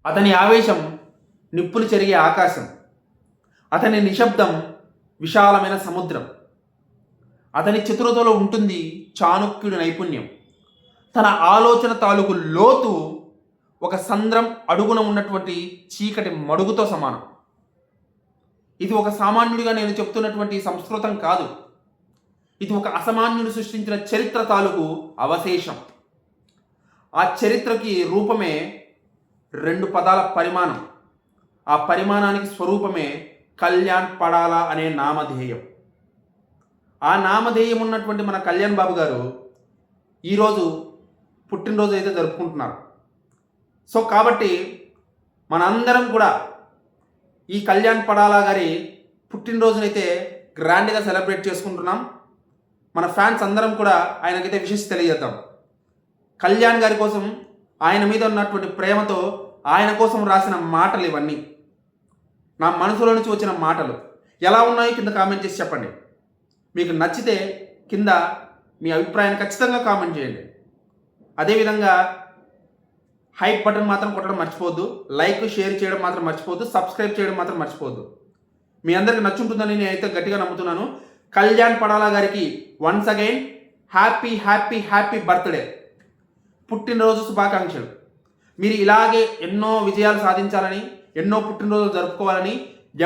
అతని ఆవేశం నిప్పులు చెరిగే ఆకాశం, అతని నిశ్శబ్దం విశాలమైన సముద్రం. అతని చతురతలో ఉంటుంది చాణుక్యుడి నైపుణ్యం. తన ఆలోచన తాలూకు లోతు ఒక సంద్రం అడుగున ఉన్నటువంటి చీకటి మడుగుతో సమానం. ఇది ఒక సామాన్యుడిగా నేను చెప్తున్నటువంటి సంస్కృతం కాదు. ఇది ఒక అసామాన్యుడు సృష్టించిన చరిత్ర తాలూకు అవశేషం. ఆ చరిత్రకి రూపమే 2 పదాల పరిమాణం. ఆ పరిమాణానికి స్వరూపమే కళ్యాణ్ పడాలా అనే నామధేయం. ఆ నామధేయం ఉన్నటువంటి మన కళ్యాణ్ బాబు గారు ఈరోజు పుట్టినరోజు అయితే జరుపుకుంటున్నారు. సో కాబట్టి మనందరం కూడా ఈ కళ్యాణ్ పడాలా గారి పుట్టినరోజునైతే గ్రాండ్గా సెలబ్రేట్ చేసుకుంటున్నాం. మన ఫ్యాన్స్ అందరం కూడా ఆయనకైతే విషెస్ తెలియజేద్దాం. కళ్యాణ్ గారి కోసం, ఆయన మీద ఉన్నటువంటి ప్రేమతో ఆయన కోసం రాసిన మాటలు ఇవన్నీ. నా మనసులో నుంచి వచ్చిన మాటలు ఎలా ఉన్నాయో కింద కామెంట్ చేసి చెప్పండి. మీకు నచ్చితే కింద మీ అభిప్రాయాన్ని ఖచ్చితంగా కామెంట్ చేయండి. అదేవిధంగా హైప్ బటన్ మాత్రం కొట్టడం మర్చిపోవద్దు. లైక్, షేర్ చేయడం మాత్రం మర్చిపోవద్దు. సబ్స్క్రైబ్ చేయడం మాత్రం మర్చిపోవద్దు. మీ అందరికి నచ్చుంటుందని నేనైతే గట్టిగా నమ్ముతున్నాను. కళ్యాణ్ పడాలా గారికి once again happy happy happy birthday, పుట్టినరోజు శుభాకాంక్షలు. మీరు ఇలాగే ఎన్నో విజయాలు సాధించాలని, ఎన్నో పుట్టినరోజులు జరుపుకోవాలని,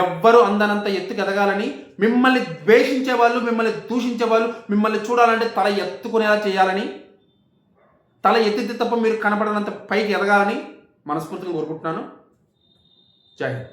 ఎవ్వరూ అందనంత ఎత్తుకు ఎదగాలని, మిమ్మల్ని ద్వేషించే వాళ్ళు, మిమ్మల్ని దూషించే వాళ్ళు మిమ్మల్ని చూడాలంటే తల ఎత్తుకునేలా చేయాలని, తల ఎత్తితే తప్ప మీరు కనపడనంత పైకి ఎదగాలని మనస్ఫూర్తిగా కోరుకుంటున్నాను. జై హింద్.